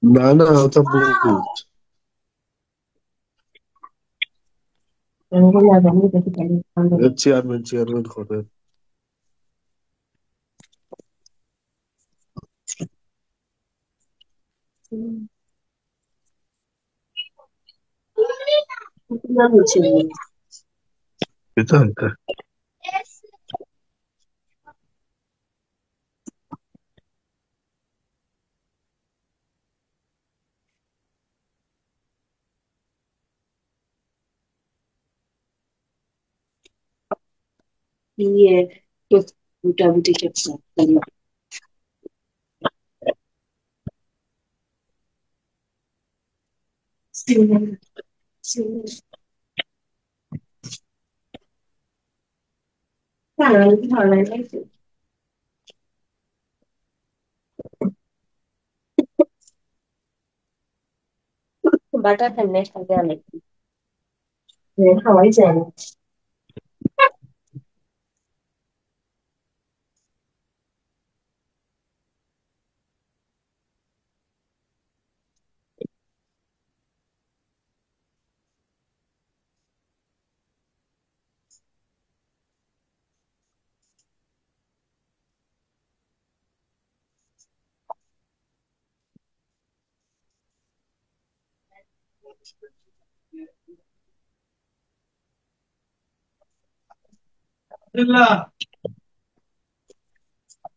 না না, ওটা বুট। চেয়ারম্যান চেয়ারম্যান করে। এটা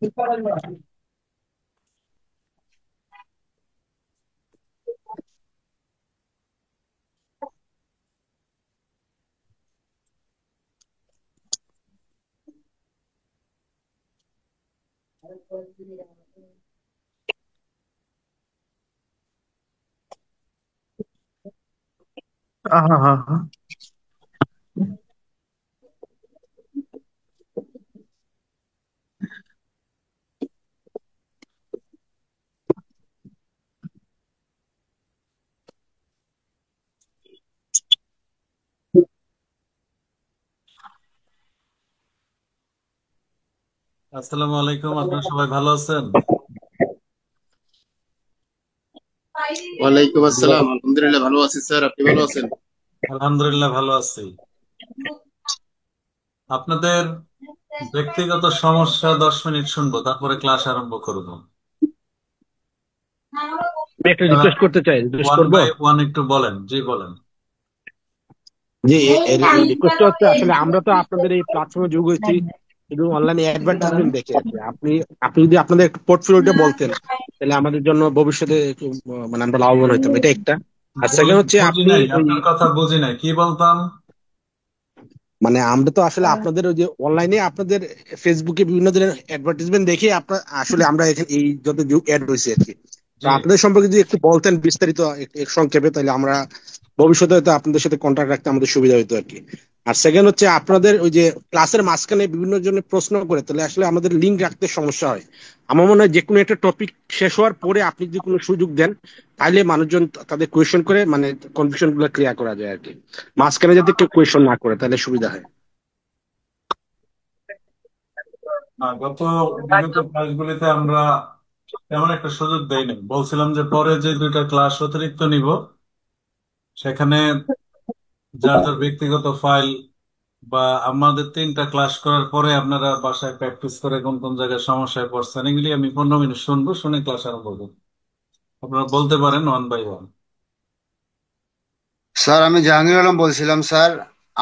এটা আহা হা হা। আসসালামু আলাইকুম, আপনারা সবাই ভালো আছেন? ওয়ালাইকুম আসসালাম। আলহামদুলিল্লাহ ভালো আছি স্যার, আপনি ভালো আছেন? আলহামদুলিল্লাহ ভালো আছি। আপনাদের ব্যক্তিগত সমস্যা 10 মিনিট শুনবো, তারপরে ক্লাস আরম্ভ করব। আমি একটা রিকোয়েস্ট করতে চাই, রিকোয়েস্ট ওয়ান করবো। বাই ওয়ান একটু বলেন, জি বলেন। যে রিকোয়েস্টটা হচ্ছে, আসলে আমরা তো আপনাদের এই প্ল্যাটফর্মে যোগ হয়েছি শুধু অনলাইনে অ্যাডভার্টাইজমেন্ট দেখে আর কি। আপনি আপনি যদি আপনাদের একটু পোর্টফোলিওটা বলতেন, তাহলে আমাদের জন্য ভবিষ্যতে একটু মানে আমরা লাভবান হইতাম, এটা একটা। আর সেকেন্ড হচ্ছে, বুঝি আপনি নাই, ওই আপনার কথা বুঝি নাই, কি বলতাম? মানে আমরা তো আসলে আপনাদের ওই যে অনলাইনে আপনাদের ফেসবুকে বিভিন্ন ধরনের অ্যাডভার্টাইজমেন্ট দেখে আপনার আসলে আমরা এখানে এই যত অ্যাড রয়েছে আর কি। তো জি আপনাদের সম্পর্কে যদি একটু বলতেন বিস্তারিত সংক্ষেপে, তাহলে আমরা ভবিষ্যতে হয়তো আপনাদের সাথে কন্ট্যাক্ট রাখতে আমাদের সুবিধা হতো আর কি। আর সেকেন্ড হচ্ছে, আপনাদের ওই যে ক্লাসের মাঝখানে বিভিন্ন জনের প্রশ্ন করে, তাহলে আসলে আমাদের লিঙ্ক রাখতে সমস্যা হয়। আমার মনে হয় যে কোনো একটা টপিক শেষ হওয়ার পরে আপনি যদি কোনো সুযোগ দেন, তাহলে মানুষজন তাদের কোয়েশ্চেন করে মানে কনফিউশন গুলো ক্লিয়ার করা যায় আর কি। মাঝখানে যাতে কেউ কোয়েশ্চেন না করে, তাহলে সুবিধা হয়। গত বিগত ক্লাসগুলিতে আমরা তেমন একটা সুযোগ দেইনি, বলছিলাম যে পরে যে 2টা ক্লাস অতিরিক্ত নিব, সেখানে যার যার ব্যক্তিগত ফাইল বা আমাদের 3টা ক্লাস করার পরে আপনারা বাসায় প্র্যাকটিস করে কোন কোন জায়গায় সমস্যায় পড়ছেন এগুলি আমি 15 মিনিট শুনবো, শুনে ক্লাস আরম্ভ করবো। আপনারা বলতে পারেন ওয়ান বাই ওয়ান। স্যার আমি জাহাঙ্গীর আলম বলছিলাম স্যার।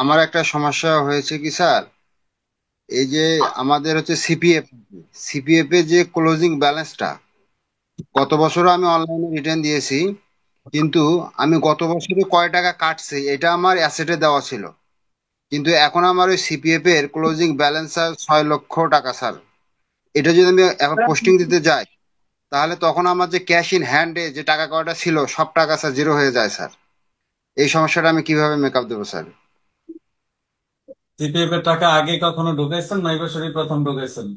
আমার একটা সমস্যা হয়েছে কি স্যার, এই যে আমাদের হচ্ছে সিপিএফ, সিপিএফ এর যে ক্লোজিং ব্যালেন্সটা, গত বছরও আমি অনলাইনে রিটার্ন দিয়েছি, কিন্তু আমি গত বছরে কয় টাকা কাটছে এটা আমার অ্যাসেটে দেওয়া ছিল, কিন্তু এখন আমার ওই সিপিএফ এর ক্লোজিং ব্যালেন্স স্যার 6 লক্ষ টাকা স্যার। এটা যদি আমি এখন পোস্টিং দিতে যাই, তাহলে তখন আমার যে ক্যাশ ইন হ্যান্ডে যে টাকা কয়টা ছিল সব টাকা স্যার জিরো হয়ে যায় স্যার। এই সমস্যাটা আমি কিভাবে মেকআপ দেবো স্যার? সিপিএফ এর টাকা আগে কখনো ঢুকাইছেন না এই বছরই প্রথম ঢুকাইছেন?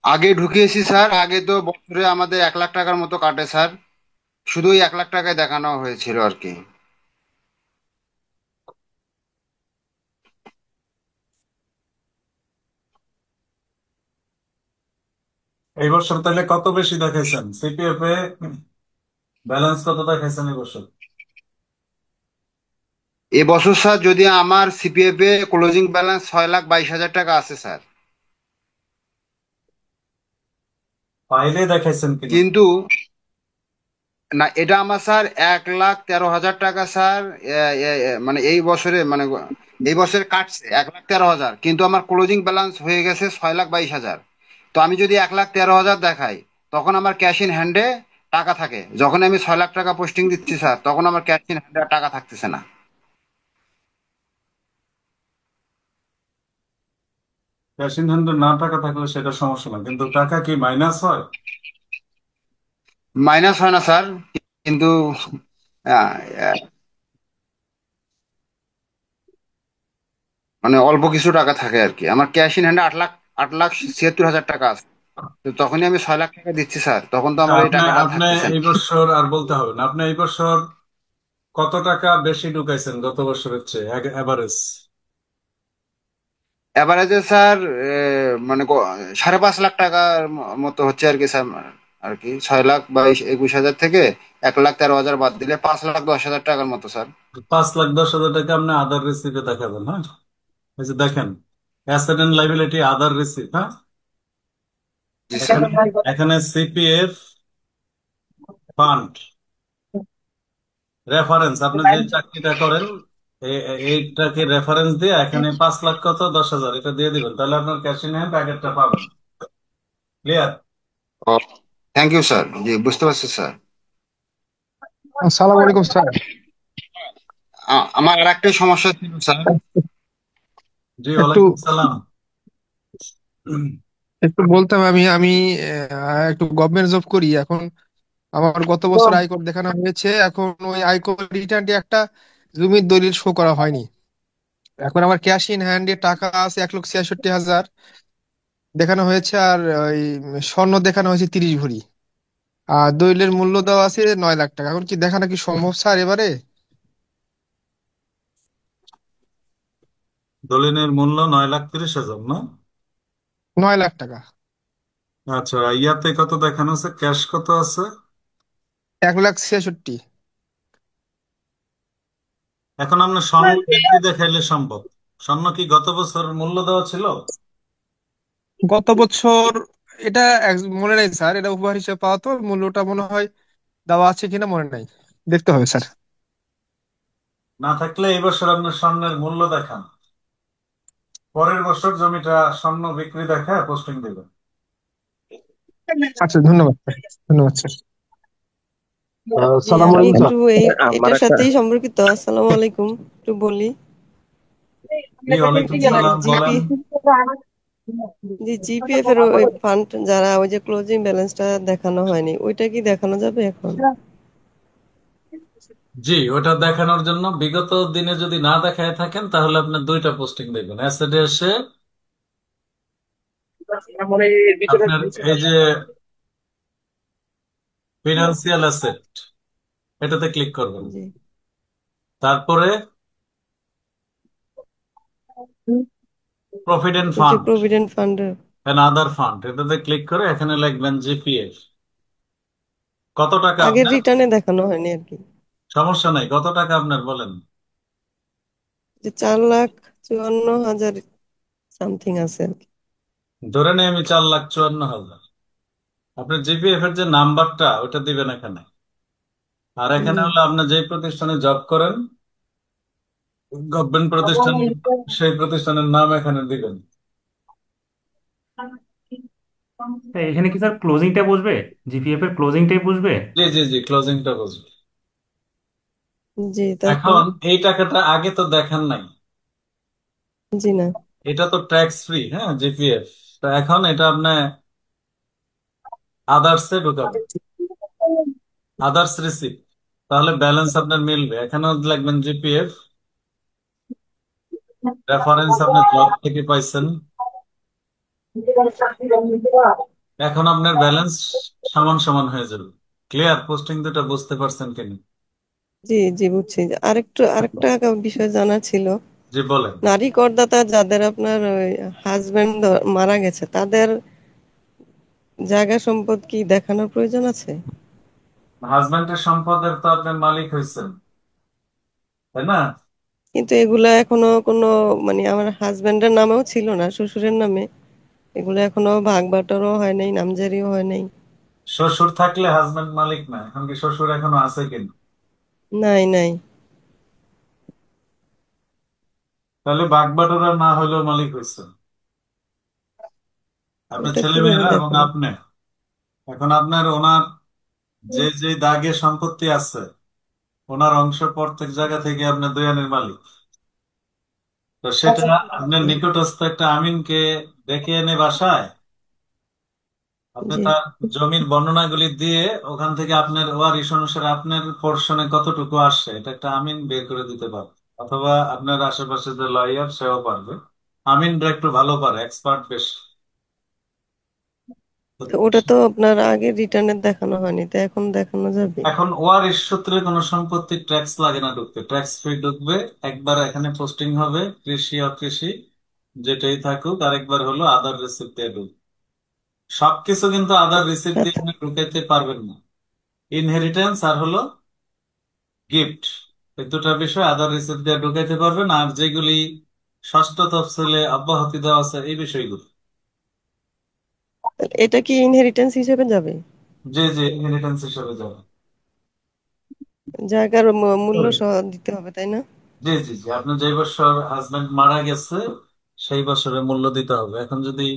আগে ঢুকিয়েছি স্যার, আগে তো বছরে আমাদের 1 লাখ টাকার মতো কাটে স্যার, শুধু ওই 1 লাখ টাকায় দেখানো হয়েছিল আর কি। এই বছর তাহলে কত বেশি দেখাইছেন সিপিএফ এ? ব্যালেন্স কত দেখাইছেন এই বছর? এবছর স্যার যদি আমার সিপিএফ এ ক্লোজিং ব্যালেন্স 6,22,000 টাকা আছে স্যার। পাইলে দেখাইছেন কিনা? কিন্তু না, এটা আমার স্যার 1,13,000 টাকা স্যার। মানে এই বছরে মানে এই বছরে কাটছে 1,13,000, কিন্তু আমার ক্লোজিং ব্যালেন্স হয়ে গেছে 6,22,000। তো আমি যদি 1,13,000 দেখাই, তখন আমার ক্যাশ ইন হ্যান্ডে টাকা থাকে। যখন আমি 6 লাখ টাকা পোস্টিং দিচ্ছি স্যার, তখন আমার ক্যাশ ইন হ্যান্ডে টাকা থাকতেছে না। ক্যাশ ইন হ্যান্ডে না টাকা থাকলে সেটা সমস্যা না, কিন্তু টাকা কি মাইনাস হয়? মাইনাস হয় না স্যার, কিন্তু আহ, আহ, মানে অল্প কিছু টাকা থাকে আর কি। আমার ক্যাশ ইন হ্যান্ডে 8,76,000 টাকা আছে। তো তখনই আমি 6 লাখ টাকা দিচ্ছি স্যার, তখন তো আমার এই আপনি টাকাটা আপনি থাকতেছে না। এই বছর আর বলতে হবে না, আপনি এই বছর কত টাকা বেশি ঢুকাইছেন গত বছরের চেয়ে এভারেজ? এভারেজে স্যার মানে 5.5 লাখ টাকার মতো হচ্ছে আর কি স্যার। আর কি 6,22,21,000 থেকে 1,13,000 বাদ দিলে 5,10,000 টাকার মতো স্যার। 5,10,000 টাকা আপনি আদার রিসিপে দেখাবেন, হ্যাঁ? এই যে দেখেন, asset and liability other receipt, হ্যাঁ? জি স্যার। এখানে এখানে সিপিএফ ফান্ড রেফারেন্স, আপনি যে চাকরিটা করেন এইটাকে রেফারেন্স দিয়ে এখানে 5 লাখ কত 10,000 এটা দিয়ে দিবেন, তাহলে আপনার ক্যাশ ইন হ্যান্ড আগেরটা পাবেন। ক্লিয়ার? থ্যাংক ইউ স্যার, জি বুঝতে পারছি স্যার। আসসালামু আলাইকুম স্যার। আমার আর একটা সমস্যা ছিল স্যার। জি, একটু ওয়ালাইকুম সালাম। একটু বলতাম, আমি আমি একটু গভর্নমেন্ট জব করি এখন। আমার গত বছর আয়কর দেখানো হয়েছে, এখন ওই আয়কর রিটার্নটি একটা জমির দলিল শো করা হয়নি। এখন আমার ক্যাশ ইন হ্যান্ডে টাকা আছে 1,66,000 দেখানো হয়েছে, আর ওই স্বর্ণ দেখানো হয়েছে 30 ভরি, আর দলিলের মূল্য দেওয়া আছে 9 লাখ টাকা। এখন কি দেখানো কি সম্ভব স্যার এবারে? দলিলের মূল্য 9,30,000 না? 9 লাখ টাকা। আচ্ছা, ইয়াতে কত দেখানো আছে, ক্যাশ কত আছে? 1,66,000। এখন আপনার স্বর্ণ বিক্রি দেখাইলে সম্ভব। স্বর্ণ কি গত বছর মূল্য দেওয়া ছিল? গত বছর এটা মনে নেই স্যার, এটা উপহার হিসেবে পাওয়া, তো মূল্যটা মনে হয় দেওয়া আছে কিনা মনে নাই, দেখতে হবে স্যার। না থাকলে এই বছর আপনার স্বর্ণের মূল্য দেখান, পরের বছর জমিটা স্বর্ণ বিক্রি দেখায় পোস্টিং দিবেন। আচ্ছা, ধন্যবাদ স্যার, ধন্যবাদ স্যার। জি, সালাম আমি আলাইকুম স্যার। একটু আমার এটার একটা সাথেই সম্পর্কিত। আসসালামু আলাইকুম, একটু বলি। জি, ওয়ালাইকুম সালাম, জিপি বলেন। জি, জিপিএফ এর ওই ফান্ড যারা ওই যে ক্লোজিং ব্যালেন্সটা দেখানো হয়নি, ওইটা কি দেখানো যাবে এখন? জি, ওটা দেখানোর জন্য বিগত দিনে যদি না দেখায় থাকেন তাহলে আপনার দুইটা পোস্টিং দেখবেন, অ্যাসেটে এসে আপনার এই যে ফিনান্সিয়াল অ্যাসেট এটাতে ক্লিক করবেন, জি তারপরে প্রভিডেন্ট ওই যে ফান্ড প্রভিডেন্ট ফান্ডের এন্ড আদার ফান্ড এটাতে ক্লিক করে এখানে লিখবেন জিপিএফ। কত টাকা আগের আপনার? রিটার্নে দেখানো হয়নি আর কি। সমস্যা নাই, কত টাকা আপনার বলেন। যে 4,54,000 সামথিং আছে আর কি। ধরে নেই আমি 4,54,000। আপনার জিপিএফ এর যে নাম্বারটা ওটা দিবেন এখানে, আর এখানে জি হলো আপনার যে প্রতিষ্ঠানে জব করেন, গভর্নমেন্ট প্রতিষ্ঠান, সেই প্রতিষ্ঠানের নাম এখানে দিবেন। এখানে কি স্যার ক্লোজিংটা বসবে? জিপিএফ এর ক্লোজিংটাই বসবে? জি জি জি, ক্লোজিংটা বুঝবে। জি, তারপর? এখন এই টাকাটা আগে তো দেখান নাই, জি না। এটা তো ট্যাক্স ফ্রি, হ্যাঁ, জিপিএফ। তো এখন এটা আপনি আদার্সে ঢুকাবেন, আদার্স রিসিপ্ট, তাহলে ব্যালেন্স আপনার মিলবে। এখানেও লাগবেন জিপিএফ, রেফারেন্স আপনি জব থেকে পাইছেন। এখন আপনার ব্যালেন্স সমান সমান হয়ে যাবে। ক্লিয়ার? পোস্টিং দুটো বুঝতে পারছেন কিনা? জি জি বুঝছি। আরেকটা বিষয় জানা ছিল, জি বলেন। নারী করদাতা যাদের আপনার হাজবেন্ড মারা গেছে তাদের জায়গা সম্পদ কি দেখানোর প্রয়োজন আছে? হাজবেন্ডের সম্পদের তো আপনি মালিক হয়েছেন, তাই না? কিন্তু এগুলা এখনো কোনো, মানে আমার হাজবেন্ডের নামেও ছিল না, শ্বশুরের নামে। এগুলো এখনো ভাগ বাটোয়ারাও হয় নাই, নামজারিও হয় নাই। শ্বশুর থাকলে হাজবেন্ড মালিক না। এখন কি শ্বশুর এখনো আছে কিনা? নাই নাই। তাহলে বাগবাটোয়ারা না হলেও মালিক হয়েছে আপনার ওটা কিভাবে ছেলেমেয়েরা এবং দেখাবো? আপনি। এখন আপনার ওনার যে যে দাগে সম্পত্তি আছে, ওনার অংশ প্রত্যেক জায়গা থেকে আপনার দুই আনের মালিক। তো সেটা আপনার নিকটস্থ একটা আমিনকে ডেকে এনে বাসায় আপনি জি। তার জমির বর্ণনাগুলি দিয়ে ওখান থেকে আপনার ওয়ারিশ অনুসারে আপনার পোর্শনে কতটুকু আসছে এটা একটা আমিন বের করে দিতে পারবে। অথবা আপনার আশেপাশে যে লয়ার সেও পারবে। আমিনরা একটু ভালো পারে, এক্সপার্ট বেশ। তো ওটা তো আপনার আগে রিটার্নের দেখানো হয়নি, তো এখন দেখানো যাবে? এখন ওয়ারিশ সূত্রে কোনো সম্পত্তি ট্যাক্স লাগে না ঢুকতে, ট্যাক্স ফ্রি ঢুকবে। একবার এখানে পোস্টিং হবে, কৃষি অকৃষি যেটাই থাকুক, আরেকবার হলো আদার রিসিপ্ট দিয়ে ঢুকবে। সবকিছু কিন্তু আদার রিসিপ্ট দিয়ে আচ্ছা। আপনি ঢুকাইতে পারবেন না। ইনহেরিটেন্স আর হলো গিফট, এই দুটা বিষয় আদার রিসিপ্ট দিয়ে ঢুকাইতে পারবেন। আর যেগুলি ষষ্ঠ তফসিলে অব্যাহতি দেওয়া আছে এই বিষয়গুলো, তাহলে এটা কি ইনহেরিটেন্স হিসেবে যাবে? যে যে ইনহেরিটেন্স হিসেবে যাবে। জায়গার মূল্য সহ দিতে হবে, তাই না? জি জি জি, আপনার যে বছর হাজবেন্ড মারা গেছে সেই বছরের মূল্য দিতে হবে। এখন যদি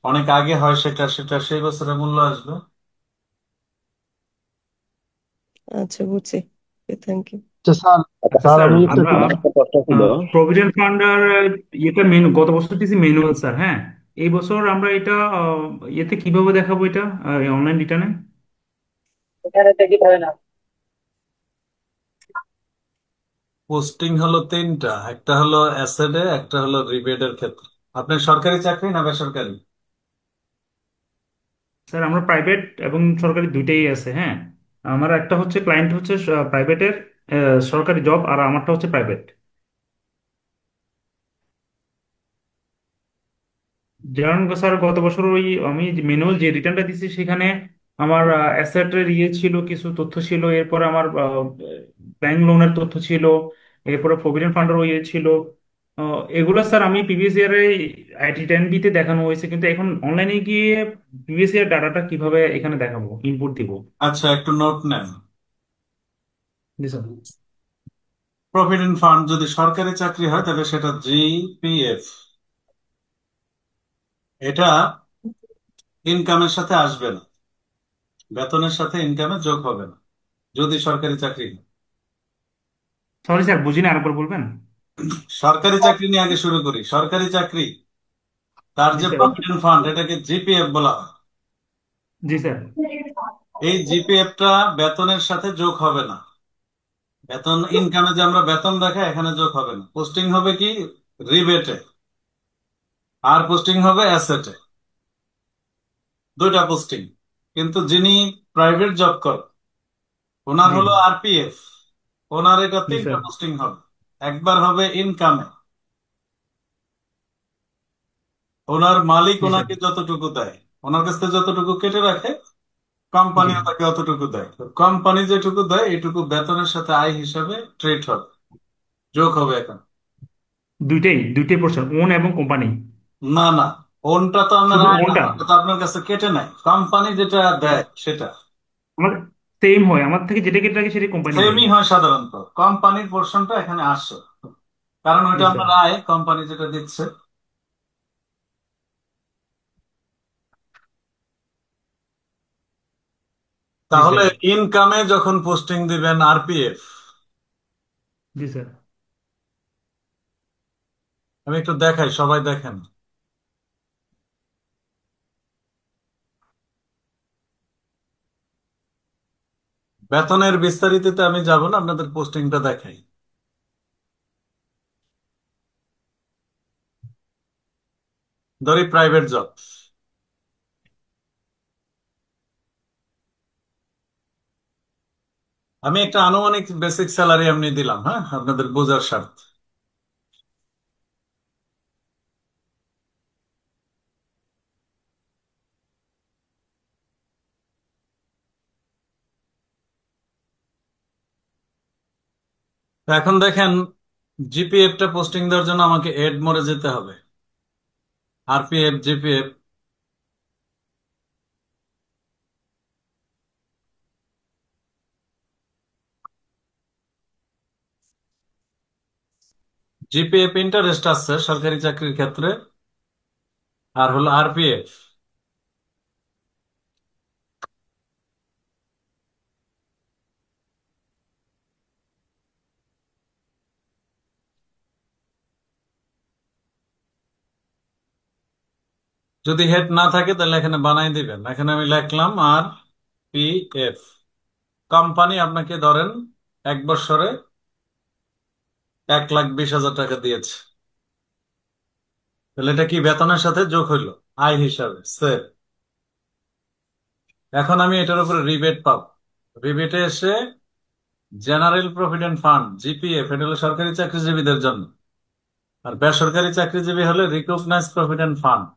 অনেক আগে হয় সেটা সেটা সেই বছরের মূল্য আসবে। আচ্ছা বুঝছি। Thank you. আচ্ছা স্যার, আচ্ছা স্যার স্যার, আমি একটু আমরা একটা প্রশ্ন ছিল। প্রভিডেন্ট ফান্ড আর ইয়েটা মেনু গত বছর দিয়েছি ম্যানুয়াল স্যার, হ্যাঁ। এই বছর আমরা এটা ইয়েতে কিভাবে দেখাবো এটা অনলাইন রিটার্নে? পোস্টিং হলো তিনটা, একটা হলো অ্যাসেডে, একটা হলো রিবেটের ক্ষেত্রে। আপনার সরকারি চাকরি না বেসরকারি? স্যার আমরা প্রাইভেট এবং সরকারি দুইটাই আছে, হ্যাঁ। আমার একটা হচ্ছে ক্লায়েন্ট হচ্ছে প্রাইভেটের সরকারি জব, আর আমারটা হচ্ছে প্রাইভেট। যেমন স্যার গত বছর ওই আমি ম্যানুয়াল যে রিটার্নটা দিচ্ছি সেখানে আমার অ্যাসেটের ইয়ে ছিল, কিছু তথ্য ছিল, এরপরে আমার ব্যাংক লোনের তথ্য ছিল, এরপরে প্রভিডেন্ট ফান্ডের ইয়ে ছিল। এগুলো স্যার আমি প্রিভিয়াস ইয়ারে আইটি টেন বিতে দেখানো হয়েছে, কিন্তু এখন অনলাইনে গিয়ে প্রিভিয়াস ইয়ার ডাটাটা কিভাবে এখানে দেখাবো, ইনপুট দিব? আচ্ছা, একটু নোট নেন। জি স্যার। প্রভিডেন্ট ফান্ড যদি সরকারি চাকরি হয় তাহলে সেটা জিপিএফ, এটা ইনকামের সাথে আসবে না, বেতনের সাথে ইনকামে যোগ হবে না যদি সরকারি চাকরি হয়। সরি স্যার, বুঝিনি, আরেকবার বলবেন? সরকারি চাকরি নিয়ে আগে শুরু করি। সরকারি চাকরি, তার জি যে স্যার। প্রভিডেন্ট ফান্ড এটাকে জিপিএফ বলা হয়। জি স্যার। এই জিপিএফটা বেতনের সাথে যোগ হবে না। বেতন ইনকামে যে আমরা বেতন দেখাই এখানে যোগ হবে না। পোস্টিং হবে কি রিবেটে, আর পোস্টিং হবে অ্যাসেটে। দুইটা পোস্টিং। কিন্তু যিনি প্রাইভেট জব করেন ওনার জি। হলো আরপিএফ, ওনার এটা জি তিনটা স্যার। পোস্টিং হবে। একবার হবে ইনকামে, ওনার মালিক জি স্যার। ওনাকে যতটুকু দেয়, ওনার কাছ থেকে যতটুকু কেটে রাখে জি। কোম্পানিও তাকে অতটুকু দেয়। তো কোম্পানি যেটুকু দেয় এইটুকু বেতনের সাথে আয় হিসাবে ট্রিট হবে, যোগ হবে এখন। দুইটাই দুইটাই পোর্শন, ওন এবং কোম্পানি? না না, ওনটা তো আপনার শুধু আয় না, ওনটা? ওটা তো আপনার কাছে কেটে নেয়, কোম্পানি যেটা দেয় সেটা। আমার সেম হয়, আমার থেকে যেটা কেটে রাখে সেটা কোম্পানি দেয়। সেমই হয় সাধারণত, কোম্পানির পোর্শনটা এখানে আসে, কারণ জি ওইটা স্যার। আপনার আয়, কোম্পানি যেটা দিচ্ছে। জি তাহলে স্যার। ইনকামে যখন পোস্টিং দিবেন আরপিএফ, জি স্যার। আমি একটু দেখাই, সবাই দেখেন। বেতনের বিস্তারিততে আমি যাব না, আপনাদের পোস্টিংটা দেখাই। ধরি প্রাইভেট জব। আমি একটা আনুমানিক বেসিক স্যালারি এমনি দিলাম, হ্যাঁ, আপনাদের বোঝার স্বার্থে। তো এখন দেখেন, জিপিএফটা পোস্টিং দেওয়ার জন্য আমাকে এড মোড়ে যেতে হবে। আরপিএফ, জিপিএফ, জিপিএফ ইন্টারেস্ট আছে সরকারি চাকরির ক্ষেত্রে, আর হলো আরপিএফ। যদি হেড না থাকে তাহলে এখানে বানাই দিবেন। এখানে আমি লিখলাম আর পি এফ। কোম্পানি আপনাকে ধরেন 1 বছরে 1,20,000 টাকা দিয়েছে, তাহলে এটা কি বেতনের সাথে যোগ হইলো আয় হিসাবে স্যার। এখন আমি এটার উপরে রিবেট পাবো। রিবেটে এসে জেনারেল প্রভিডেন্ট ফান্ড, জিপিএফ, এটা হলো সরকারি চাকরিজীবীদের জন্য, আর বেসরকারি চাকরিজীবী হলে রিকগনাইজ প্রভিডেন্ট ফান্ড।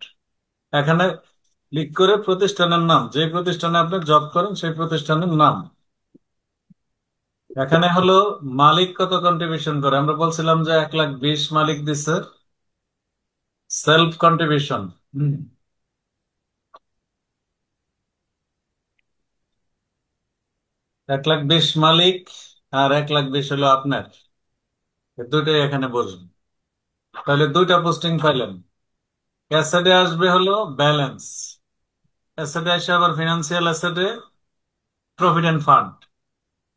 এখানে ক্লিক করে প্রতিষ্ঠানের নাম, যে প্রতিষ্ঠানে আপনি জব করেন সেই প্রতিষ্ঠানের নাম। এখানে হলো মালিক কত কন্ট্রিবিউশন করে, আমরা বলছিলাম যে 1,20,000 মালিক দিছে সেলফ কন্ট্রিবিউশন। 1,20,000 মালিক আর 1,20,000 হলো আপনার, এই দুইটাই এখানে বসবে। তাহলে দুইটা পোস্টিং পাইলেন। অ্যাসেটে আসবে হলো ব্যালেন্স, অ্যাসেটে আসে আবার ফিনান্সিয়াল অ্যাসেটে প্রভিডেন্ট ফান্ড।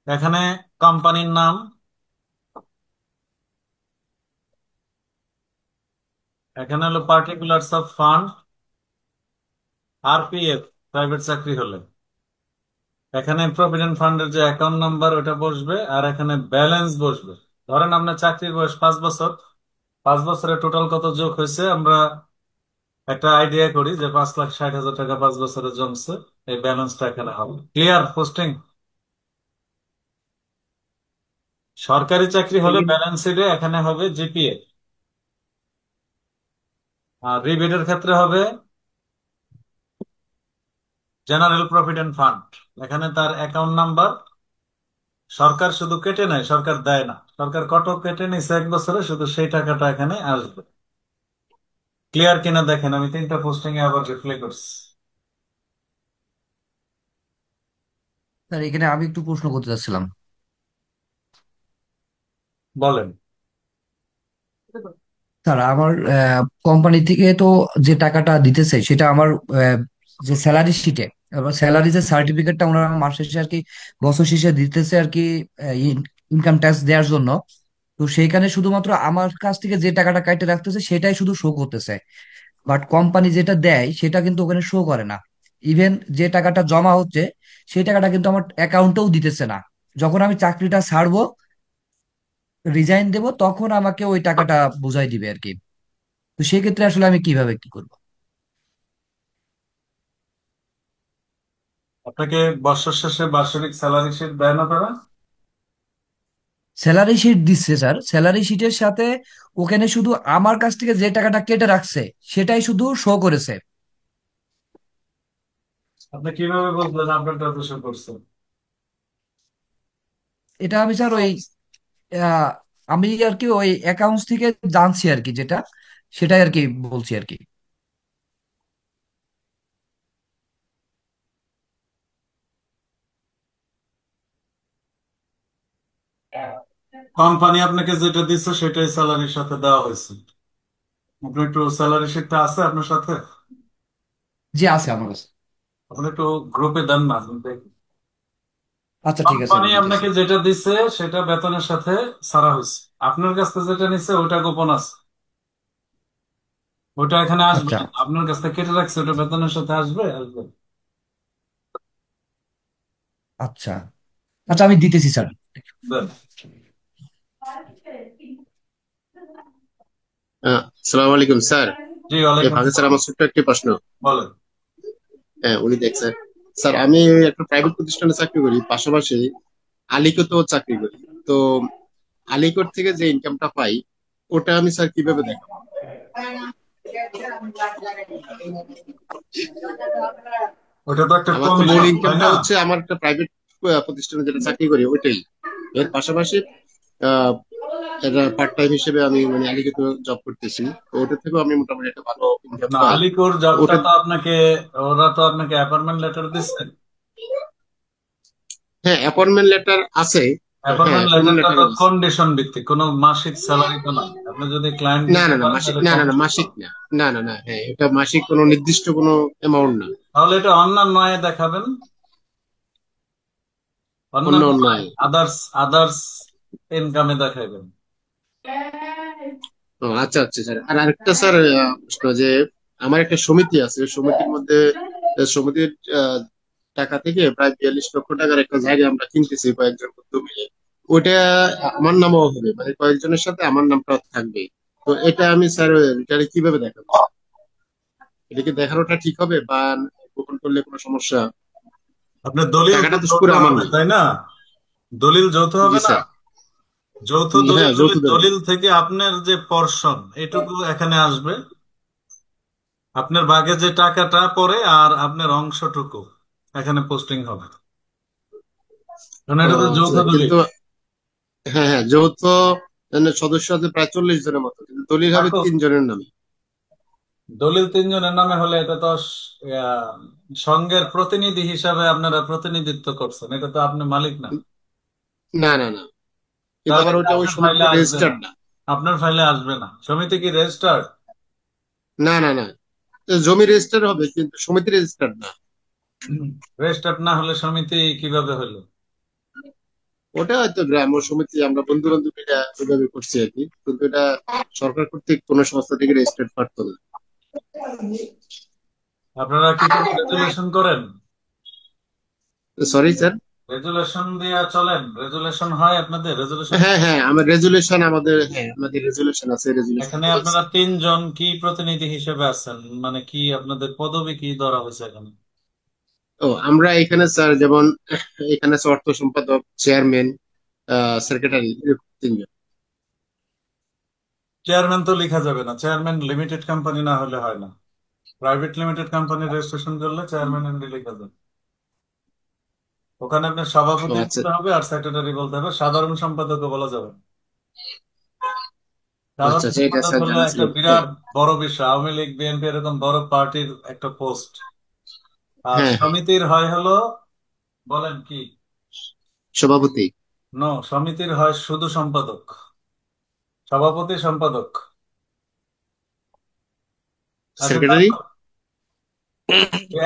এখানে কোম্পানির নাম, এখানে হলো পার্টিকুলারস অফ ফান্ড, আরপিএফ প্রাইভেট চাকরি হলে এখানে প্রভিডেন্ট ফান্ডের যে অ্যাকাউন্ট নাম্বার ওটা বসবে, আর এখানে ব্যালেন্স বসবে। ধরেন আপনার চাকরির বয়স 5 বছর, 5 বছরে টোটাল কত যোগ হয়েছে আমরা একটা আইডিয়া করি যে 5,60,000 টাকা 5 বছরে জমছে। এই ব্যালেন্সটা এখানে হবে। ক্লিয়ার? পোস্টিং সরকারি চাকরি হলে ব্যালেন্স শিটে এখানে হবে জিপিএ, আর রিবেটের ক্ষেত্রে হবে জেনারেল প্রভিডেন্ট ফান্ড। এখানে তার অ্যাকাউন্ট নাম্বার। সরকার শুধু কেটে নেয়, সরকার দেয় না। সরকার কত কেটে নিছে 1 বছরে, শুধু সেই টাকাটা এখানে আসবে। ক্লিয়ার কিনা দেখেন, আমি 3টা পোস্টিং এ আবার রিপ্লাই করছি। স্যার এখানে আমি একটু প্রশ্ন করতে চাচ্ছিলাম। বলেন। স্যার আমার কোম্পানি থেকে তো যে টাকাটা দিতেছে সেটা আমার যে স্যালারি শিটে, এবার স্যালারি যে সার্টিফিকেটটা ওনারা মাস শেষে আর কি বছর শেষে দিতেছে আর কি ইনকাম ট্যাক্স দেওয়ার জন্য। তো সেইখানে শুধুমাত্র আমার কাছ থেকে যে টাকাটা কাইটে রাখতেছে সেটাই শুধু শো করতেছে, বাট কোম্পানি যেটা দেয় সেটা কিন্তু ওখানে শো করে না। ইভেন যে টাকাটা জমা হচ্ছে সেই টাকাটা কিন্তু আমার অ্যাকাউন্টেও দিতেছে না। যখন আমি চাকরিটা ছাড়বো, রিজাইন দেব, তখন আমাকে ওই টাকাটা বুঝাই দিবে আর কি। তো সেক্ষেত্রে আসলে আমি কিভাবে কি করব? আপনাকে বছর শেষে বার্ষিক স্যালারি শিট দেয় না তারা? স্যালারি শিট দিচ্ছে স্যার, স্যালারি শিটের সাথে ওখানে শুধু আমার কাছ থেকে যে টাকাটা কেটে রাখছে সেটাই শুধু শো করেছে। আপনি কিভাবে বুঝলেন আপনারটা তো শো করছে? এটা আমি স্যার ওই আহ, আমি আর কি ওই অ্যাকাউন্টস থেকে জানছি আর কি, যেটা সেটাই আর কি বলছি আর কি। কোম্পানি আপনাকে যেটা দিচ্ছে সেটাই স্যালারির সাথে দেওয়া হয়েছে। আপনি একটু স্যালারি শিটটা আছে আপনার সাথে? জি আছে আমার কাছে। আপনি একটু গ্রুপে দেন না, আমি দেখি। আচ্ছা ঠিক আছে, কোম্পানি আমি দিতেছি। আপনাকে যেটা দিচ্ছে সেটা বেতনের সাথে ছাড়া হয়েছে। আপনার কাছ থেকে যেটা নিচ্ছে ওটা গোপন আছে, ওটা এখানে আসবে আচ্ছা না। আপনার কাছ থেকে কেটে রাখছে ওটা বেতনের সাথে আসবে, আসবে। আচ্ছা আচ্ছা, আমি দিতেছি স্যার। দেন। আসসালামু আলাইকুম স্যার। জি, ওয়ালাইকুম ফারুক স্যার, আসসালাম। আমার ছোট্ট একটি প্রশ্ন। বলেন। হ্যাঁ, উনি দেখছেন। স্যার, আমি একটা প্রাইভেট প্রতিষ্ঠানে চাকরি করি, পাশাপাশি আলিকতেও চাকরি করি। তো আলিকট থেকে যে ইনকামটা পাই, ওটা আমি স্যার কিভাবে দেখাবো? ওটা তো একটা আমার তো মূল কমিশন, তাই ইনকামটা না? হচ্ছে আমার একটা প্রাইভেট প্রতিষ্ঠানে যেটা চাকরি করি ওইটাই। এর পাশাপাশি আহ এটা পার্ট টাইম হিসেবে আমি মানে আলিকতে জব করতেছি, তো ওটা থেকেও আমি মোটামুটি একটা ভালো ইনকাম না, পাই। আলিকোর তো জবটা ওটা, তো আপনাকে, ওরা তো আপনাকে অ্যাপয়েন্টমেন্ট লেটার দিচ্ছে। হ্যাঁ, অ্যাপয়েন্টমেন্ট লেটার আছে। হ্যাঁ, অ্যাপয়েন্টমেন্ট অ্যাপয়েন্টমেন্ট লেটারটা লেটার তো আছে। কন্ডিশন ভিত্তিক, কোনো মাসিক স্যালারি তো নয়। আপনি যদি ক্লায়েন্ট না দিতে না না, পারেন মাসিক তাহলে না, না না, কমিশন মাসিক পাবেন। না, না না না, হ্যাঁ, এটা মাসিক কোনো নির্দিষ্ট কোনো অ্যামাউন্ট না। তাহলে এটা অন্যান্য আয়ে দেখাবেন, অন্য অন্যান্য অন্য আয়, আয়। আদার্স আদার্স ইনকামে দেখাবেন। ও আচ্ছা আচ্ছা স্যার, আর আরেকটা স্যার প্রশ্ন যে আমার একটা সমিতি আছে, ওই সমিতির মধ্যে সমিতির টাকা থেকে প্রায় 42 লক্ষ টাকার একটা জায়গা আমরা কিনতেছি কয়েকজন বন্ধু মিলে। ওইটা আমার নামও হবে, মানে কয়েকজনের সাথে আমার নামটা থাকবে। তো এটা আমি স্যার রিটার্নে কিভাবে দেখাবো? এটা কি দেখানোটা ঠিক হবে, বা গোপন করলে কোনো সমস্যা? আপনার দলিল তো টাকাটা তো যৌথ পুরো আমার হবে, না। তাই না? দলিল যৌথ জি হবে না? স্যার। যৌথ হ্যাঁ, দলিল হলে যৌথ দেবে। দলিল থেকে আপনার যে পর্শন এটুকু এখানে আসবে, আপনার ভাগে যে টাকাটা পড়ে আর আপনার অংশটুকু এখানে পোস্টিং হবে, কারণ ও এটা তো আচ্ছা যৌথ স্যার, দলিল। কিন্তু হ্যাঁ হ্যাঁ, যৌথ মানে সদস্য আছে প্রায় 40 জনের মতো, কিন্তু দলিল হবে থাকুক, 3 জনের নামে। দলিল তিনজনের নামে হলে এটা তো সংঘের প্রতিনিধি হিসাবে আপনারা প্রতিনিধিত্ব করছেন, এটা তো আপনি মালিক না। না না না, কিন্তু তাহলে আবার এটা ওইটা ওই আপনার ফাইলে সমিতিতে আসবে না, রেজিস্টার্ড না। আপনার ফাইলে আসবে না। সমিতি কি রেজিস্টার্ড? না না না, জমি রেজিস্টার হবে কিন্তু সমিতি রেজিস্টার্ড না। রেজিস্টার্ড না হলে সমিতি কিভাবে হলো? ওটা হয়তো গ্রাম্য সমিতি, আমরা বন্ধু বান্ধব এটা ওইভাবে করছি আর কি, কিন্তু এটা সরকার কর্তৃক কোনো সংস্থা থেকে রেজিস্টার্ড পারতো না। আপনারা কি কোনো রেজুলেশন করেন? Sorry sir. রেজুলেশন দিয়ে চলেন? রেজুলেশন হয় আপনাদের? রেজুলেশন হ্যাঁ হ্যাঁ, আমার রেজুলেশন, হ্যাঁ আমাদের রেজুলেশন আছে, রেজুলেশন এখানে করেছি। আপনারা তিনজন কি প্রতিনিধি হিসেবে আছেন, মানে কি আপনাদের পদবি কি ধরা হয়েছে এখানে? ও, আমরা এখানে স্যার যেমন এখানে আছে অর্থ সম্পাদক, চেয়ারম্যান, সেক্রেটারি, 3 জন। চেয়ারম্যান তো লেখা যাবে না, চেয়ারম্যান লিমিটেড কোম্পানি না হলে হয় না। প্রাইভেট লিমিটেড কোম্পানি রেজিস্ট্রেশন করলে চেয়ারম্যান এমডি লেখা যাবে। ওখানে আপনার ও সভাপতি আচ্ছা বলতে হবে আর সেক্রেটারি বলতে হবে, সাধারণ সম্পাদকও বলা যাবে না। সাধারণ আচ্ছা আচ্ছা, এটা সম্পাদক স্যার হলো জানা ছিল একটা না। বিরাট বড় বিষয়, আওয়ামী লীগ বিএনপি এরকম বড় পার্টির একটা পোস্ট। আর হ্যাঁ হ্যাঁ, সমিতির হয় হলো, বলেন কি? সভাপতি। নো, সমিতির হয় শুধু সম্পাদক, সভাপতি সম্পাদক। আচ্ছা, তাই সেক্রেটারি। তো?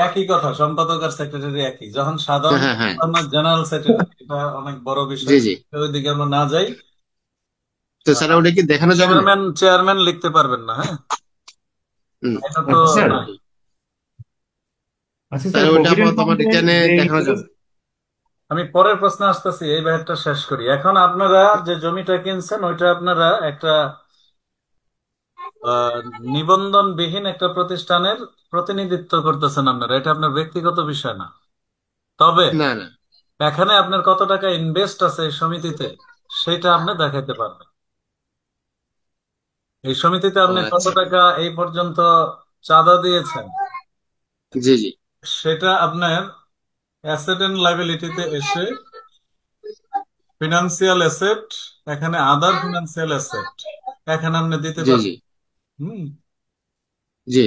একই কথা, সম্পাদক আর সেক্রেটারি একই। যখন হ্যাঁ সাধারণ হ্যাঁ হ্যাঁ, জেনারেল সেক্রেটারি, এটা অনেক বড় জি বিষয়, জি। ওইদিকে আমরা না যাই। তো স্যার ওটা কি দেখানো যাবে না? চেয়ারম্যান লিখতে পারবেন না, হ্যাঁ? হুম। এটা তো আচ্ছা স্যার, নাই। আচ্ছা স্যার, তাহলে ওইটা প্রভিডেন্ট আপাতত আমার ফান্ডে রিটার্নে যে দেখানো যাবে। আমি পরের প্রশ্ন আসতেছি, এই ব্যাপারটা শেষ করি। এখন আপনারা যে জমিটা কিনছেন ওইটা আপনারা একটা আহ, নিবন্ধনবিহীন একটা প্রতিষ্ঠানের প্রতিনিধিত্ব করতেছেন আপনারা, এটা আপনার ব্যক্তিগত বিষয় না। তবে না না। এখানে আপনার কত টাকা ইনভেস্ট আছে এই সমিতিতে সেটা আপনি দেখাইতে পারবেন। এই সমিতিতে ও আপনি কত আচ্ছা, টাকা এই পর্যন্ত চাঁদা দিয়েছেন জি জি সেটা আপনার অ্যাসেট এন্ড লাইবিলিটিতে এসে, ফিনান্সিয়াল অ্যাসেট, এখানে আদার ফিনান্সিয়াল অ্যাসেট, এখানে আপনি দিতে জি জি পারবেন। হুম, জি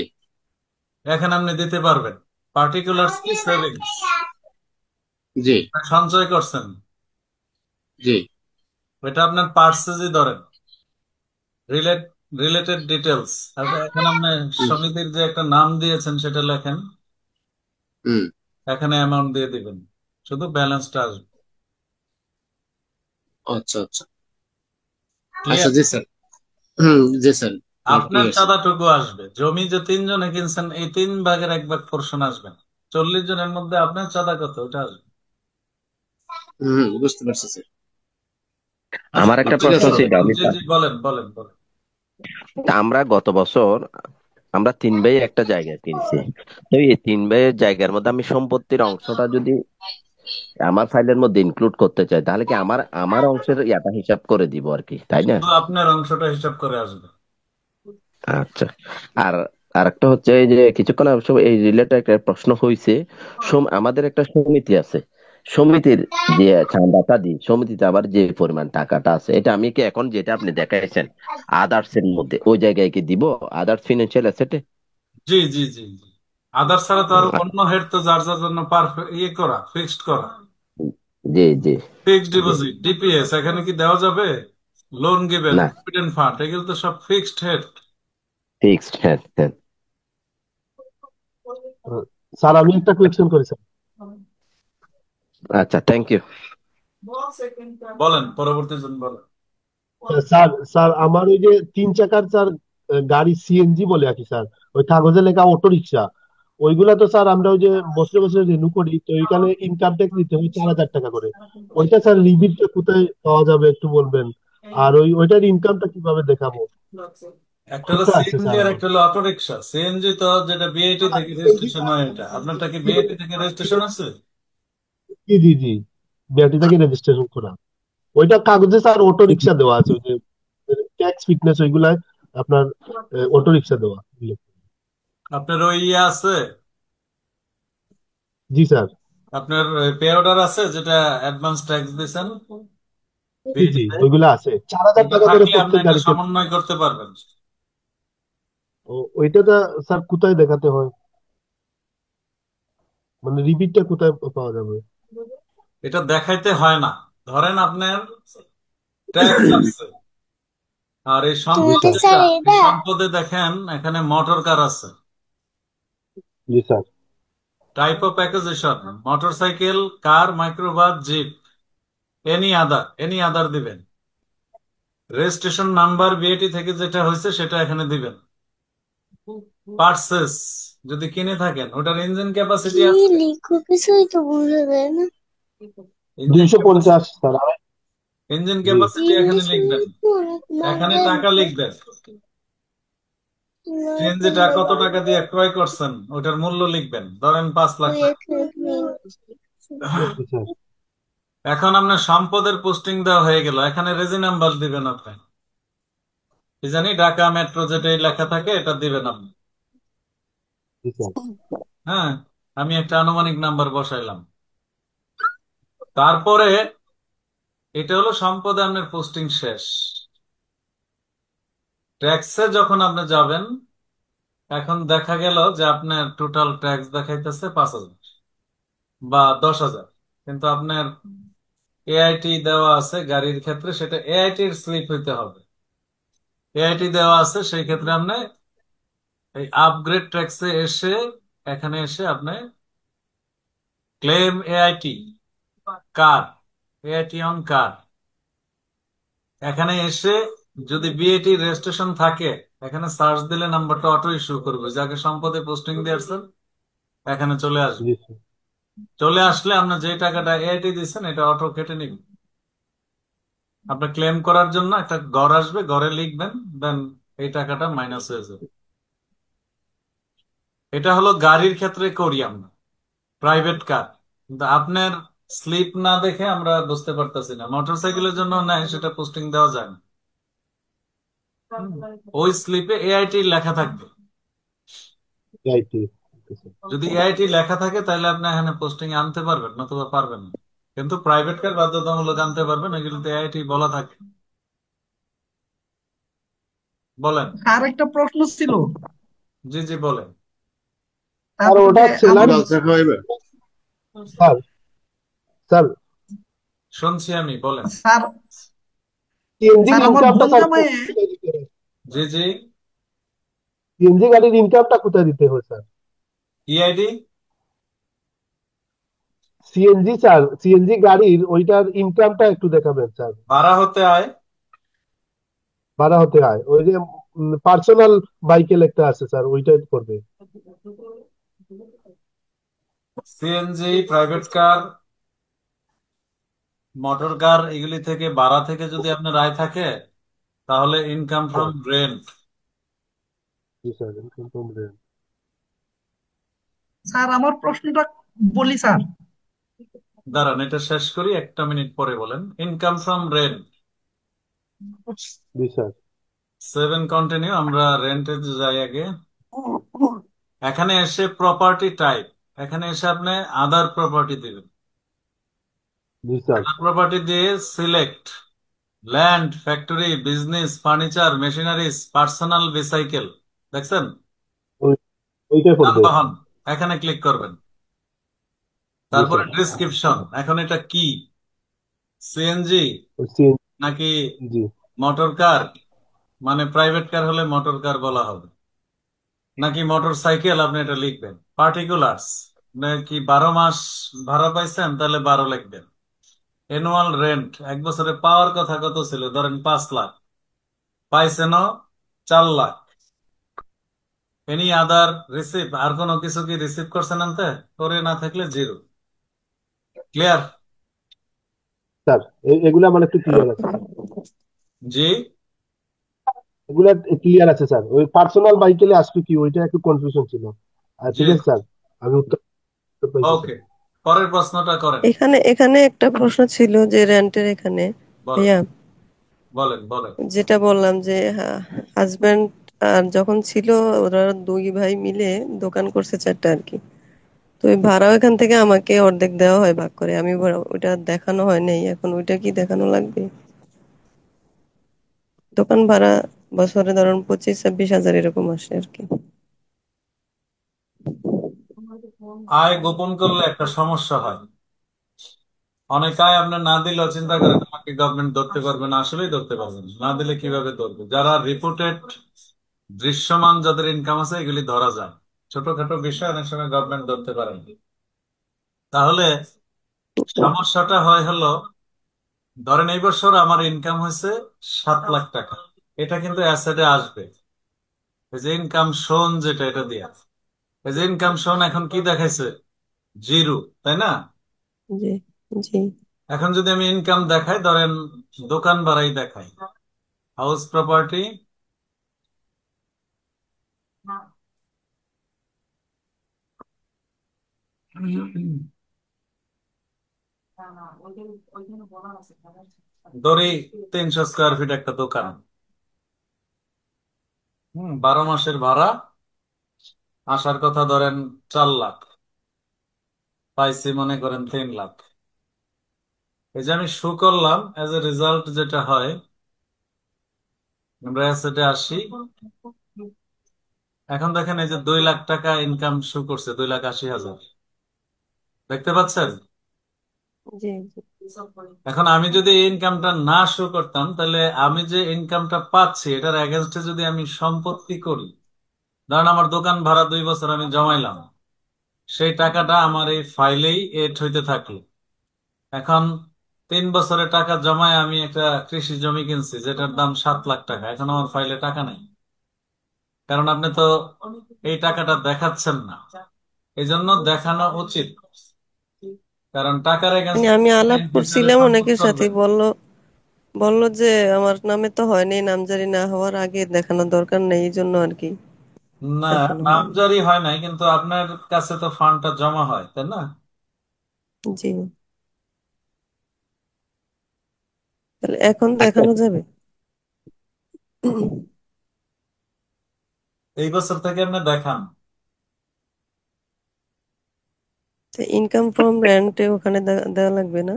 এখানে আপনি দিতে পারবেন পার্টিকুলার কি সেভিংস জি সঞ্চয় করছেন, জি ওইটা আপনার পার্সেজই ধরেন, রিলেট রিলেটেড ডিটেলস। এখানে আপনি হুম সমিতির যে একটা নাম দিয়েছেন সেটা লেখেন, হুম, এখানে অ্যামাউন্ট দিয়ে দিবেন, শুধু ব্যালেন্সটা আসবে। আচ্ছা আচ্ছা আচ্ছা, ক্লিয়ার? জি স্যার। হুম, জি স্যার। ঠিক আপনার আছে। চাঁদাটুকু আসবে, জমি যে তিনজনে কিনছেন এই 3 ভাগের 1 ভাগ পোর্শন আসবে না। 40 জনের মধ্যে আপনার চাঁদা কত ওটা আসবে। হুম, বুঝতে পারছি স্যার। আচ্ছা, আমার একটা ঠিক ঠিক প্রশ্ন আছে। আছে। ছিল, আমি জি জি, বলেন বলেন বলেন। তা আমরা গত বছর আমরা তিন ভাই একটা জায়গায় কিনছি। তো এই তিন ভাইয়ের জায়গার মধ্যে আমি সম্পত্তির অংশটা যদি আমার ফাইলের মধ্যে ইনক্লুড করতে চাই, তাহলে কি আমার আমার অংশের ইয়াটা হিসাব করে দিব আর কি, তাই না? শুধু আপনার অংশটা হিসাব করে আসবে। আচ্ছা। আর আরেকটা হচ্ছে এই যে কিছুক্ষণ অবশ্য এই রিলেটেড একটা প্রশ্ন হয়েছে। আমাদের একটা সমিতি আছে, সমিতির যে চাঁদাটা দিই, সমিতিতে আবার যে পরিমাণ টাকাটা আছে, এটা আমি কি এখন যেটা আপনি দেখাইছেন আদার্স এর মধ্যে ওই জায়গায় কি দিব, আদার্স ফিনান্সিয়াল অ্যাসেটে? জি জি জি জি। আদার ছাড়া তো আর অন্য হেড তো যার যার জন্য ইয়ে করা, ফিক্সড করা। জি জি ফিক্সড জি। ডিপোজিট, ডিপিএস, এখানে কি দেওয়া যাবে? লোন গিভেন, না, প্রভিডেন্ট ফান্ড, এগুলো তো সব ফিক্সড হেড। ফিক্সড, হ্যাঁ হ্যাঁ। স্যার আমি একটা কোয়েশ্চেন করি স্যার। আচ্ছা, থ্যাংক ইউ। বলেন, পরবর্তী জন বলেন। স্যার স্যার আমার ওই যে 3 চাকার স্যার গাড়ি সিএনজি বলে আর কি স্যার, ওই কাগজে লেখা অটো রিক্সা, ওইগুলা তো স্যার আমরা ওই যে বছরে বছরে রিনিউ করি, তো ওইখানে ইনকাম ট্যাক্স দিতে হয় 4,000 টাকা করে। ওইটা স্যার লিমিটটা কোথায় পাওয়া যাবে একটু বলবেন? আর ওইটার ইনকামটা কিভাবে দেখাবো? একটা হলো কোথায় আছে সিএনজি স্যার আর আমার? একটা হলো অটো রিক্সা। সিএনজি তো যেটা বিআইটি থেকে রেজিস্ট্রেশন হয়, এটা আপনারটা কি বিআইটি থেকে রেজিস্ট্রেশন আছে? জি জি জি, বিআরটি থেকে রেজিস্ট্রেশন করা। ওইটা কাগজে স্যার অটো রিক্সা দেওয়া আছে, ওই যে ট্যাক্স ফিটনেস ওইগুলাই আপনার অটো রিক্সা দেওয়া। আপনার ওই ইয়ে আছে, জি স্যার। আপনার পে অর্ডার আছে যেটা অ্যাডভান্স ট্যাক্স দিয়েছেন জি জি বিআইটিতে? ওইগুলা আছে, 4,000 এটা টাকা করে থাকলে আপনি প্রত্যেক এটা গাড়িতে। সমন্বয় করতে পারবেন। ওইটা স্যার কোথায় দেখাতে হয়, মানে রিপিটটা কোথায় পাওয়া যাবে? এটা দেখাইতে হয় না। ধরেন আপনার ট্যাক্স আছে, আর এই জি সম্পদ স্যার। যেটা, এই সম্পদে দেখেন এখানে মোটর কার আছে, জি sir. Type of acquisition, motorcycle, car, microbus, jeep, any other দিবেন। রেজিস্ট্রেশন নাম্বার বিআইটি থেকে যেটা হয়েছে সেটা এখানে দিবেন। পার্সেস যদি কিনে থাকেন, ওটার ইঞ্জিন ক্যাপাসিটি আছে, ইঞ্জিন 250 ক্যাপাসিটি, স্যার। ইঞ্জিন জি ক্যাপাসিটি এখানে লিখবেন। এখানে টাকা লিখবেন, সিএনজিটা কত টাকা দিয়ে ক্রয় করছেন ওটার মূল্য লিখবেন, ধরেন 5 লাখ টাকা। জি স্যার। এখন আপনার সম্পদের পোস্টিং দেওয়া হয়ে গেল, এখানে রেজি নাম্বার দিবেন আপনি, কি জানি ঢাকা মেট্রো যেটা লেখা থাকে এটা দিবেন আপনি। জি স্যার। হ্যাঁ, আমি একটা আনুমানিক নাম্বার বসাইলাম। তারপরে এটা হলো সম্পদে আপনার পোস্টিং শেষ। ট্যাক্সে যখন আপনি যাবেন, এখন দেখা গেল যে আপনার টোটাল ট্যাক্স দেখাইতেছে 5,000 বা 10,000, কিন্তু আপনার এআইটি দেওয়া আছে গাড়ির ক্ষেত্রে, সেটা এআইটির স্লিপ হইতে হবে। এআইটি দেওয়া আছে, সেই ক্ষেত্রে আপনি এই আপগ্রেড ট্যাক্সে এসে, এখানে এসে আপনি claim AIT car, AIT on car, এখানে এসে যদি বিএটি রেজিস্ট্রেশন থাকে, এখানে সার্চ দিলে নাম্বারটা অটো ইস্যু করবে, যাকে সম্পদে পোস্টিং দিয়েছেন এখানে চলে আসবে। জি স্যার। চলে আসলে আপনার যে টাকাটা এআইটি দিচ্ছেন এটা অটো কেটে নিবে। আপনার ক্লেম করার জন্য একটা ঘর আসবে, ঘরে লিখবেন, দেন এই টাকাটা মাইনাস হয়ে যাবে। এটা হলো গাড়ির ক্ষেত্রে করি আমরা, প্রাইভেট কার। কিন্তু আপনার স্লিপ না দেখে আমরা বুঝতে পারতেছি না। মোটরসাইকেলের জন্য নেয়, সেটা পোস্টিং দেওয়া যায় না। হুম। ওই স্লিপে এআইটি লেখা থাকবে। রাইট। Okay sir. যদি এআইটি লেখা থাকে তাহলে আপনি এখানে পোস্টিং আনতে পারবেন, নতুবা পারবেন না। কিন্তু প্রাইভেট কার বাধ্যতামূলক আনতে পারবেন, এগুলোতে এআইটি বলা থাকে। বলেন। আর একটা প্রশ্ন ছিল। জি জি বলেন। আর তারপর ওটা যে স্যালারি আমার আচ্ছা হইবে। স্যার। স্যার শুনছি আমি, বলেন। স্যার সিএনজির স্যার আমার ইনকামটা বোন স্যার জামাই কোথায় দিতে হয়? জি জি। সিএনজি গাড়ির ইনকামটা কোথায় দিতে হয় sir? EID CNG sir, CNG গাড়ির ওইটার ইনকামটা একটু দেখাবেন স্যার। ভাড়া হতে আয়, ভাড়া হতে হয়, ওই যে পার্সোনাল বাইকে লেখা আছে স্যার, ওইটাই করবে। CNG, private car, motor car, এগুলি থেকে ভাড়া থেকে যদি আপনার আয় থাকে, তাহলে ইনকাম ফ্রম হ্যাঁ। Rent, G sir, income from rent. Sir আমার প্রশ্নটা বলি স্যার। দাঁড়ান, এটা শেষ করি, একটা মিনিট পরে বলেন। Income from rent, G sir. 7 continue. আমরা রেন্টে যাই আগে। এখানে এসে প্রপার্টি টাইপ, এখানে এসে আপনি আদার প্রপার্টি দিবেন। জি স্যার। আদার প্রপার্টি দিয়ে select land, factory, business, furniture, machineries, personal vehicle. দেখছেন? ওই- ওইটাই পড়বে। যানবাহন, এখানে ক্লিক করবেন। জি তারপরে স্যার। ডিসক্রিপশন, এখন এটা কি, সিএনজি ওই সিএন নাকি জি। মোটর কার, মানে প্রাইভেট কার হলে মোটর কার বলা হবে, নাকি মোটর সাইকেল, আপনি এটা লিখবেন। পার্টিকুলার্স, নাকি 12 মাস ভাড়া পাইছেন, তাহলে 12 লিখবেন। অ্যানুয়াল রেন্ট, এক বছরে পাওয়ার কথা কত ছিল, ধরেন 5 লাখ, পাইছেন 4 লাখ। এনি আদার রিসিভ, আর কোনো কিছু কি রিসিভ করছেন আনতে, করে না থাকলে 0। ক্লিয়ার? স্যার এগুলা মানে একটু ক্লিয়ার আছে স্যার। জি, এগুলা ক্লিয়ার আছে স্যার। ওই পার্সোনাল বাইকেলে আসবে কি, ওইটা একটু কনফিউশন ছিল। জি, ঠিক আছে স্যার, আমি উত্তর পাইছি স্যার। ওকে। পরের প্রশ্নটা করেন। এখানে এখানে একটা প্রশ্ন ছিল যে রেন্টের এখানে বলেন ভাইয়া, বলেন বলেন। যেটা বললাম যে হাজবেন্ড আর যখন ছিল, ওরা দুই ভাই মিলে দোকান করছে 4টা আর কি। তো ওই ভাড়াও এখান থেকে আমাকে অর্ধেক দেওয়া হয় ভাগ করে। আমি ওইটা দেখানো হয় নাই, এখন ওইটা কি দেখানো লাগবে? দোকান ভাড়া বছরে ধরুন 25-26 হাজার এরকম আসে আর কি। আয় গোপন করলে একটা সমস্যা হয়। অনেক আয় আপনার না দিলেও চিন্তা করেন আমাকে গভর্নমেন্ট ধরতে পারবে না, আসলেই ধরতে পারবে না। না দিলে কিভাবে ধরবে? যারা রিপোর্টেড, দৃশ্যমান যাদের ইনকাম আছে, এগুলি ধরা যায়। ছোটখাটো বিষয় অনেক সময় গভর্নমেন্ট ধরতে পারে না। তাহলে সমস্যাটা হয় হলো, ধরেন এই বছর আমার ইনকাম হয়েছে 7 লাখ টাকা, এটা কিন্তু অ্যাসেটে আসবে। এই যে ইনকাম শোন, যেটা এটা দিয়া, এই যে ইনকাম শোন এখন কি দেখাইছে, 0, তাই না? জি জি এখন যদি আমি ইনকাম দেখাই, ধরেন দোকান ভাড়াই দেখাই, হাউস প্রপার্টি, ধরি 300 স্কোয়ার ফিট একটা দোকান, 12 মাসের ভাড়া, আসার কথা ধরেন 4 লাখ, পাইছি মনে করেন 3 লাখ। এই যে আমি শো করলাম, এজ এ রেজাল্ট যেটা হয়, আমরা অ্যাসেটে আসি। এখন দেখেন এই যে 2 লাখ টাকা ইনকাম শো করছে, 2,80,000, দেখতে পাচ্ছেন? জি জি এখন আমি যদি এই ইনকামটা না শো করতাম, তাহলে আমি যে ইনকামটা পাচ্ছি এটার এগেনস্টে যদি আমি সম্পত্তি করি, ধরেন আমার দোকান ভাড়া 2 বছর আমি জমাইলাম, সেই টাকাটা আমার এই ফাইলেই এড হইতে থাকলো। এখন 3 বছরে টাকা জমায় আমি একটা কৃষি জমি কিনছি, যেটার দাম 7 লাখ টাকা, এখন আমার ফাইলে টাকা নাই, কারণ আপনি তো এই টাকাটা দেখাচ্ছেন না। এই জন্য দেখানো উচিত, কারণ টাকার মানে এগেনস্টে আমি আলাপ হিসাবে করছিলাম সম্পদ অনেকের সাথে, করবে। বললো যে আমার নামে তো হয়নি, নামজারি না হওয়ার আগে দেখানোর দরকার নেই, এই জন্য আর কি না, দেখানো হয়নি। নামজারি হয় নাই, কিন্তু আপনার কাছে তো ফান্ডটা জমা হয়, তাই না? জি, তাহলে এখন আচ্ছা, দেখানো যাবে? এই বছর থেকে আপনি দেখান। ইনকাম ফ্রম রেন্টে ওখানে দেওয়া লাগবে না?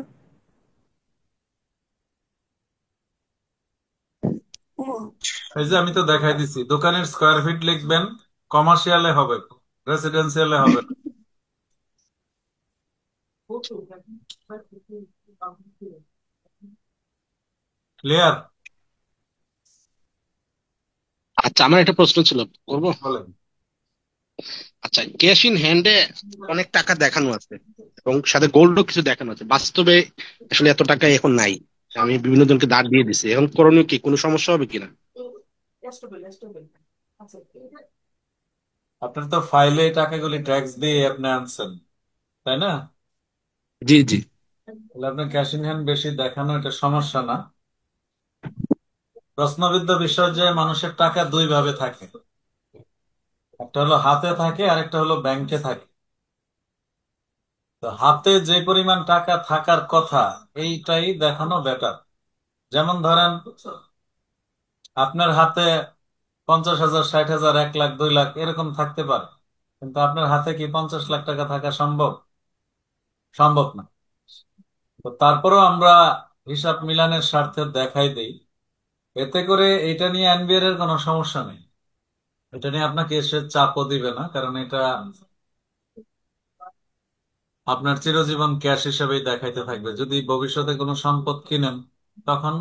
এই যে আমি তো দেখাই দিছি, দোকানের স্কোয়ার ফিট লিখবেন, কমার্শিয়ালে হবে, রেসিডেন্সিয়ালে হবে। ক্লিয়ার? আচ্ছা, আমার একটা প্রশ্ন ছিল, করবো? বলেন। আচ্ছা, ক্যাশ ইন হ্যান্ডে অনেক টাকা দেখানো আছে এবং সাথে গোল্ডও কিছু দেখানো আছে, বাস্তবে আসলে এত টাকা এখন নাই। আমি বিভিন্ন জনকে ধার দিয়ে দিছি, এখন করণীয় কি, কোনো সমস্যা হবে কিনা? আপনার তো ফাইলে টাকাগুলি ট্যাক্স দিয়ে আপনি আনছেন, তাই না? জি জি। তাহলে আপনার ক্যাশ ইন হ্যান্ড বেশি দেখানো এটা সমস্যা না। প্রশ্নবিদ্ধ বিষয় যে মানুষের টাকা দুই ভাবে থাকে, একটা হলো হাতে থাকে, আরেকটা হলো ব্যাংকে থাকে। তো হাতে যে পরিমাণ টাকা থাকার কথা এইটাই দেখানো বেটার। যেমন ধরেন আপনার হাতে 50,000, 60,000, 1 লাখ, 2 লাখ এরকম থাকতে পারে, কিন্তু আপনার হাতে কি 50 লাখ টাকা থাকা সম্ভব? সম্ভব না। তো তারপরেও আমরা হিসাব মিলানের স্বার্থে দেখাই দেই, এতে করে এটা নিয়ে এনবিআর এর কোনো সমস্যা নেই। এটা নিয়ে আপনাকে এসে চাপও দিবে না, কারণ এটা আপনার চিরজীবন ক্যাশ হিসেবেই দেখাইতে থাকবে। যদি ভবিষ্যতে কোনো সম্পদ কিনেন, তখন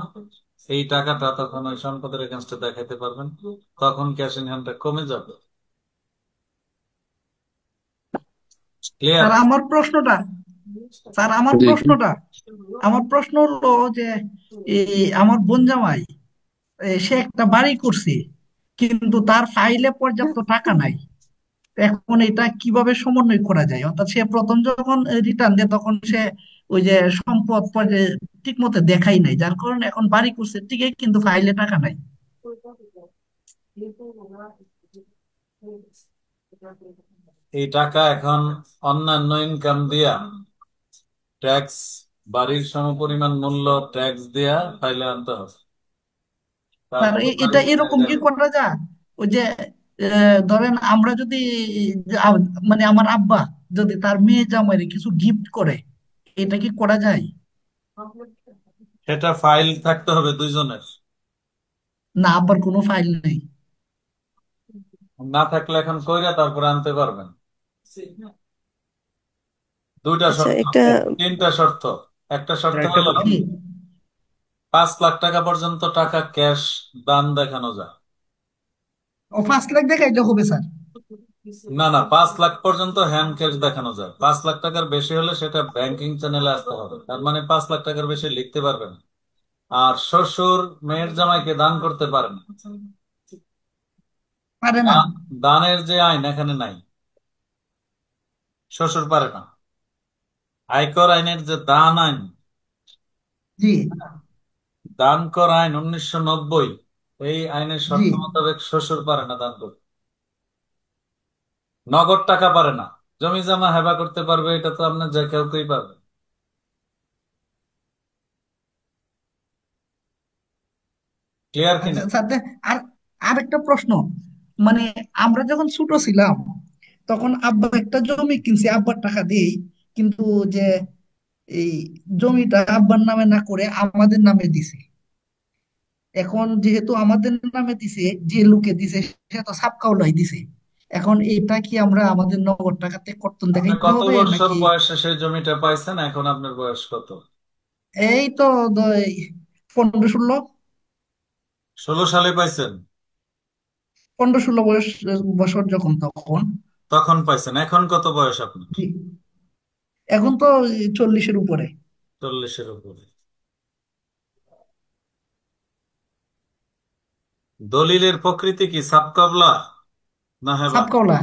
এই টাকাটা তখন ওই সম্পদের এগেনস্টে দেখাইতে পারবেন, তখন ক্যাশ ইন হ্যান্ডটা কমে যাবে। ক্লিয়ার? স্যার আমার প্রশ্নটা স্যার আমার জি প্রশ্নটা আমার প্রশ্ন হলো যে আমার বোন জামাই সে একটা বাড়ি করছে, কিন্তু তার ফাইলে পর্যাপ্ত টাকা নাই। এখন এটা কিভাবে সমন্বয় করা যায়? অর্থাৎ সে প্রথম যখন রিটার্ন দেয় তখন সে ওই যে সম্পদ ঠিক মতো দেখাই নাই, যার কারণে এখন বাড়ি করছে ঠিকই কিন্তু ফাইলে টাকা নাই। এই টাকা এখন অন্যান্য ইনকাম দিয়া, ট্যাক্স, বাড়ির সমপরিমাণ মূল্য ট্যাক্স দিয়া ফাইলে আনতে হবে। স্যার তারপর এটা বাড়ির এরকম কি করা যায়? ওই যে ধরেন আমরা যদি মানে আমার আব্বা যদি তার মেয়ে জামাইরে কিছু গিফট করে, এটা কি করা যায়? সেটা ফাইল থাকতে হবে দুইজনের। না, আব্বার কোনো ফাইল নেই। না থাকলে এখন কইরা তারপর আনতে পারবেন। দুইটা আচ্ছা, শর্ত, একটা 3টা শর্ত। একটা শর্ত একটা হলো জি। 5 লাখ টাকা পর্যন্ত টাকা ক্যাশ দান দেখানো যায়। ও 5 লাখ দেখাইলে হবে স্যার? না না, 5 লাখ পর্যন্ত হ্যান্ড ক্যাশ দেখানো যায়। 5 লাখ টাকার বেশি হলে সেটা ব্যাংকিং চ্যানেলে আসতে হবে, তার মানে 5 লাখ টাকার বেশি লিখতে পারবে না। আর শ্বশুর মেয়ের জামাইকে দান করতে পারে না। পারে না? দানের যে আইন এখানে নাই, শ্বশুর পারে না। আয়কর আইনের যে দান আইন, জি। দান কর আইন 1990, এই আইনের জি। শর্ত মোতাবেক শ্বশুর পারে না দান করতে। নগদ টাকা পারে না। জমি জমা হেবা করতে পারবে, এটা তো আপনার যে কেউই পারবে। ক্লিয়ার আচ্ছা কিনা? স্যার, আর আরেকটা প্রশ্ন, মানে আমরা যখন ছোট ছিলাম তখন আব্বা একটা জমি কিনছে আব্বার টাকা দিয়েই, কিন্তু যে এই জমিটা আব্বার নামে না করে আমাদের নামে দিছে। এখন যেহেতু আমাদের নামে দিছে, যে লোকে দিছে সে তো সাবকাওলাই দিছে। এখন এটা কি আমরা আমাদের নগদ টাকাতে কর্তন আপনি দেখাইতে কত হবে বছর নাকি? বয়সে সেই জমিটা পাইছেন? এখন আপনার বয়স কত? এই তো 15-16। 16 সালে পাইছেন? 15-16 বছর যখন তখন। তখন পাইছেন। এখন কত বয়স আপনার? জি। এখন তো 40-এর উপরে। 40-এর উপরে। দলিলের প্রকৃতি কি সাবকবলা না হেবা? সাবকাওলা।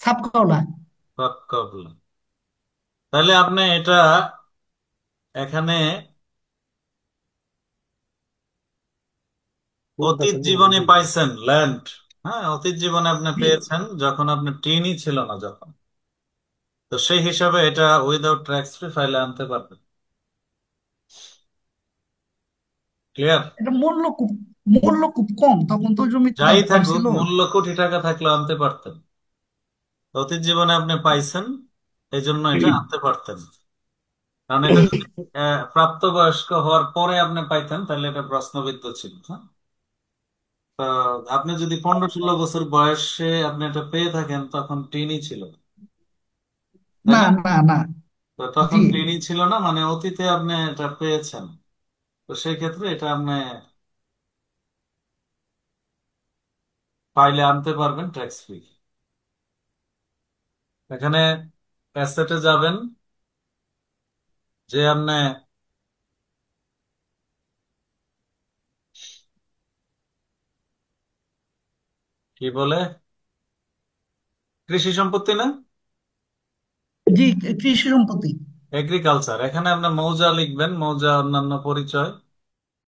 সাবকাওলা। সাবকবলা। তাহলে আপনি এটা এখানে অতীত জীবনে পাইছেন ল্যান্ড। হ্যাঁ, অতীত জীবনে আপনি জি। পেয়েছেন যখন আপনার টিনই ছিল না যখন। তো সেই হিসাবে এটা উইদাউট ট্যাক্স ফ্রি ফাইলে আনতে পারবেন। ক্লিয়ার? এটা মূল্য খুব কম, তখন তো জমির যাই দাম কম থাকুক, ছিল। মূল্য কোটি টাকা থাকলেও আনতে পারতেন। অতীত জীবনে আপনি পাইছেন, এই জন্য এটা আনতে পারতেন। কারণ এটা যদি প্রাপ্তবয়স্ক হওয়ার পরে আপনি পাইতেন, তাহলে এটা প্রশ্নবিদ্ধ ছিল। হ্যাঁ, তো আপনি যদি 15-16 বছর বয়সে আপনি এটা পেয়ে থাকেন, তখন টিনই ছিল না, তাই না, না? না, না। তো তখন জি। টিনই ছিল না মানে অতীতে আপনি এটা পেয়েছেন। তো সেই ক্ষেত্রে এটা আপনি ফাইলে আনতে পারবেন ট্যাক্স ফ্রি। এখানে অ্যাসেটে যাবেন, যে আপনি কি বলে কৃষি সম্পত্তি না, জি, কৃষি সম্পত্তি। এগ্রিকালচার, এখানে আপনি মৌজা লিখবেন, মৌজা অন্যান্য পরিচয়।